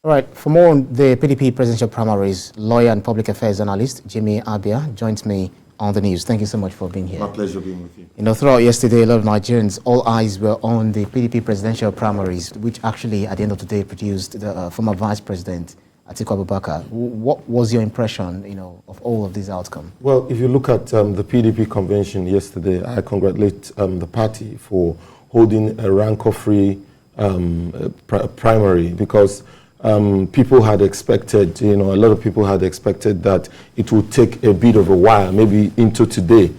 All right, for more on the PDP presidential primaries, lawyer and public affairs analyst Jimmy Abia joins me on the news. Thank you so much for being here. My pleasure being with you. You know, throughout yesterday, a lot of Nigerians, all eyes were on the PDP presidential primaries, which actually, at the end of the day, produced the former Vice President Atiku Abubakar. What was your impression, of all of this outcome? Well, if you look at the PDP convention yesterday, I congratulate the party for holding a rancor-free primary, because people had expected, a lot of people had expected that it would take a bit of a while, maybe into today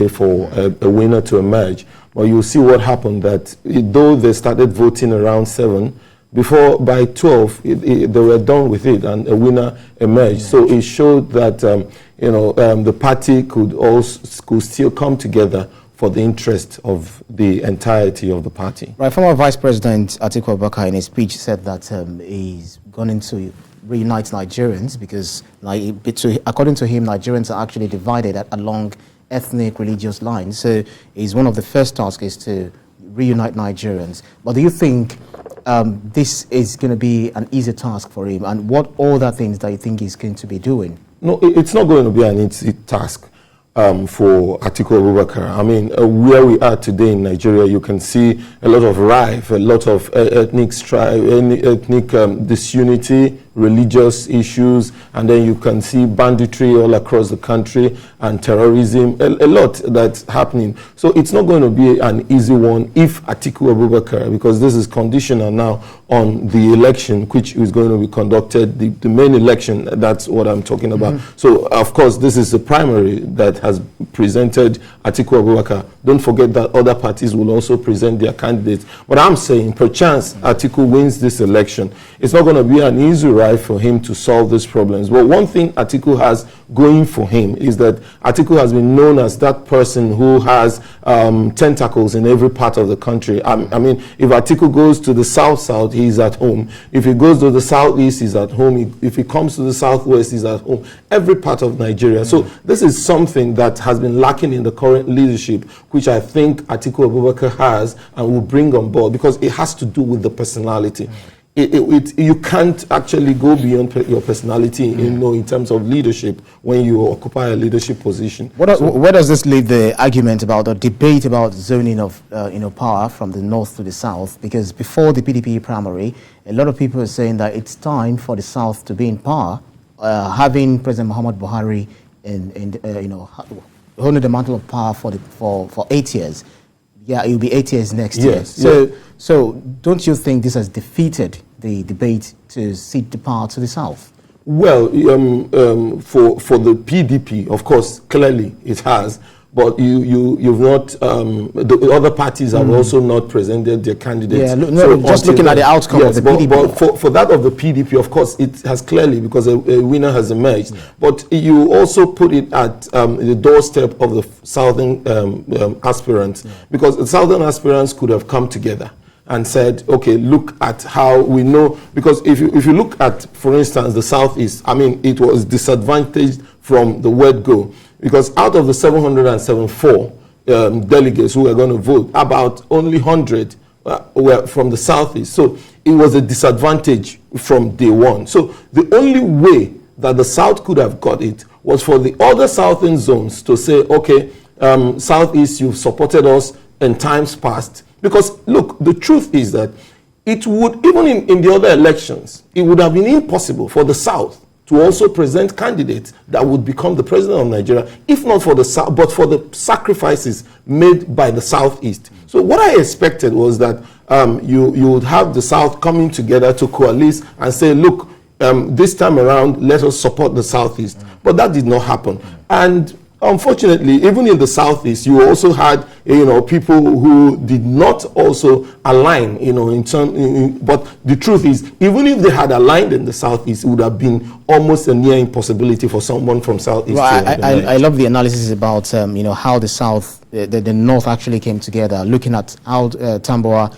for a winner to emerge. But you'll see what happened, that though they started voting around 7, by 12, they were done with it and a winner emerged. So it showed that, the party could still come together for the interest of the entirety of the party. Right, former Vice President Atiku Abubakar in his speech said that he's gone into reunite Nigerians because, according to him, Nigerians are actually divided along ethnic, religious lines. So one of the first tasks is to reunite Nigerians. But do you think this is going to be an easy task for him? And what other things do you think he's going to be doing? No, it's not going to be an easy task for Atiku Abubakar. I mean, where we are today in Nigeria, you can see a lot of rife, a lot of ethnic disunity, religious issues, and then you can see banditry all across the country and terrorism, a lot that's happening. So it's not going to be an easy one if Atiku Abubakar, because this is conditional now on the election, which is going to be conducted, the main election, that's what I'm talking about. So, of course, this is the primary that has presented Atiku Abubakar. Don't forget that other parties will also present their candidates. But I'm saying, perchance, Atiku wins this election. It's not going to be an easy ride for him to solve these problems. But one thing Atiku has going for him is that Atiku has been known as that person who has tentacles in every part of the country. I mean, if Atiku goes to the south, he's at home. If he goes to the southeast, he's at home. If he comes to the southwest, he's at home. Every part of Nigeria. So this is something that has been lacking in the current leadership, which I think Atiku Abubakar has and will bring on board, because it has to do with the personality. You can't actually go beyond your personality, in terms of leadership when you occupy a leadership position. Where does this leave the argument about the debate about zoning of power from the north to the south? Because before the PDP primary, a lot of people are saying that it's time for the south to be in power, having President Muhammad Buhari holding the mantle of power for 8 years. Yeah, it will be 8 years next year. So don't you think this has defeated the debate to cede the power to the South? Well, for the PDP, of course, clearly it has. But you've not, the other parties have also not presented their candidates. Yeah, just looking at the outcome of the PDP. But for that of the PDP, of course, it has clearly, because a winner has emerged. But you also put it at the doorstep of the southern aspirants, because the southern aspirants could have come together and said, okay, look at how we know, because if you look at, for instance, the southeast, I mean, it was disadvantaged from the word go. Because out of the 774 delegates who were going to vote, about only 100 were from the southeast. So it was a disadvantage from day one. So the only way that the south could have got it was for the other southern zones to say, okay, southeast, you've supported us in times past. Because look, the truth is that it would, even in the other elections, it would have been impossible for the south to also present candidates that would become the president of Nigeria, if not for the South, but for the sacrifices made by the Southeast. So what I expected was that you would have the South coming together to coalesce and say, look, this time around, let us support the Southeast. But that did not happen. And unfortunately, even in the Southeast, you also had, people who did not also align, but the truth is, even if they had aligned in the Southeast, it would have been almost a near impossibility for someone from Southeast. Well, I love the analysis about, how the South, the North actually came together, looking at how Tamboa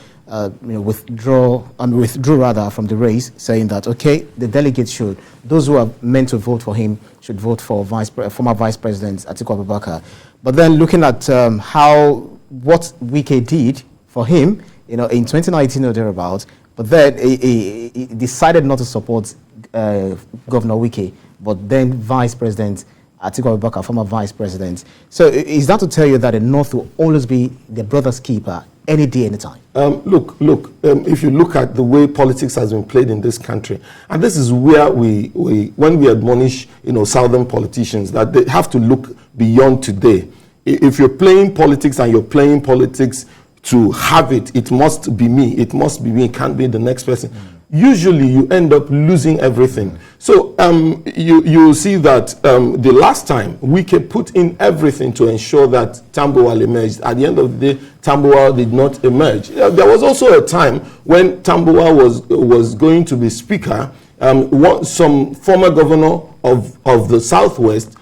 withdrew from the race, saying that, okay, the delegates those who are meant to vote for him should vote for former Vice President Atiku Abubakar. But then looking at what Wike did for him, in 2019 or thereabouts, But then he decided not to support Governor Wike, but then Vice President Atiku Abubakar, former Vice President. So is that to tell you that the North will always be the brother's keeper any day, any time? Look, if you look at the way politics has been played in this country, and this is where when we admonish, Southern politicians, that they have to look beyond today. If you're playing politics and you're playing politics to have it, it must be me, it can't be the next person. Usually you end up losing everything. So you see that the last time Wike put in everything to ensure that Tambuwal emerged. At the end of the day, Tambuwal did not emerge. There was also a time when Tambuwal was going to be speaker. Some former governor of the Southwest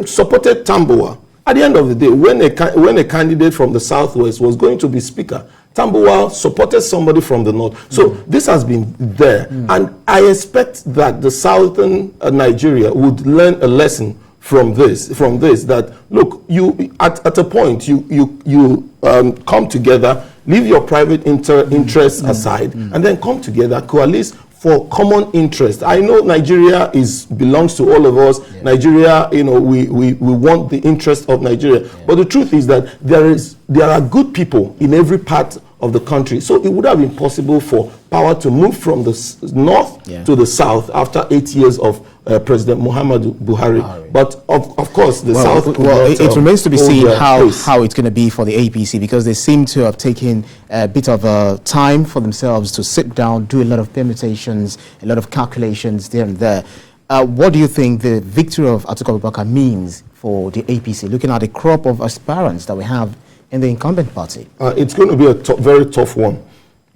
supported Tambuwal. At the end of the day, when a candidate from the Southwest was going to be speaker, Tambuwal supported somebody from the North. So this has been there. And I expect that the Southern Nigeria would learn a lesson from this, that, look, you at a point, you come together, leave your private interests aside, and then come together, coalesce for common interest. I know Nigeria belongs to all of us. Yeah. Nigeria, we want the interest of Nigeria. Yeah. But the truth is that there are good people in every part of the country. So it would have been possible for power to move from the north to the south after 8 years of President Muhammadu Buhari. But of course, the south. It remains to be seen how it's going to be for the APC, because they seem to have taken a bit of time for themselves to sit down, do a lot of permutations, a lot of calculations there and there. What do you think the victory of Atiku Abubakar means for the APC, looking at the crop of aspirants that we have in the incumbent party? It's going to be a very tough one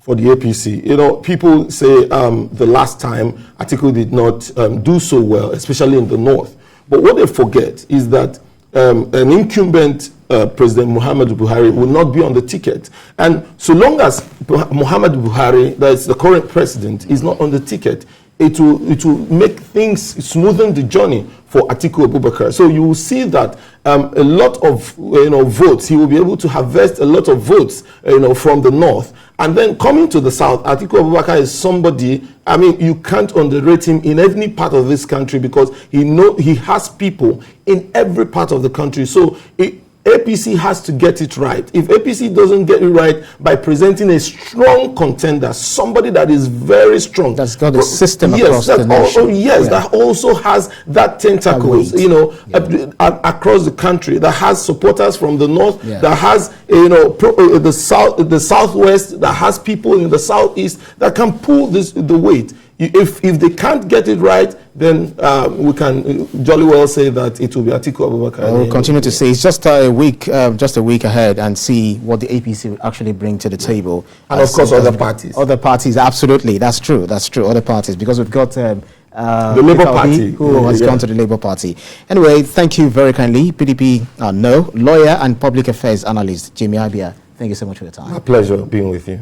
for the APC. People say the last time Atiku did not do so well, especially in the north. But what they forget is that an incumbent President Muhammadu Buhari will not be on the ticket. And so long as Muhammadu Buhari, that is the current president, is not on the ticket, it will make things, smoothen the journey for Atiku Abubakar. So you will see that a lot of votes, he will be able to harvest a lot of votes from the north. And then coming to the south, Atiku Abubakar is somebody, you can't underrate him in any part of this country, because he has people in every part of the country. So APC has to get it right. If APC doesn't get it right by presenting a strong contender, somebody that is very strong, that's got a system across the nation. That also has that tentacles, across the country, that has supporters from the north, that has the southwest, that has people in the southeast that can pull the weight. If they can't get it right, then we can jolly well say that it will be Atiku Abubakar. We'll continue to say it's just a week ahead, and see what the APC will actually bring to the table. And of course, other parties. Other parties, absolutely. That's true. Other parties, because we've got the Labour Party, who has gone to the Labour Party. Anyway, thank you very kindly, PDP lawyer and public affairs analyst Jimmy Abia. Thank you so much for your time. My pleasure being with you.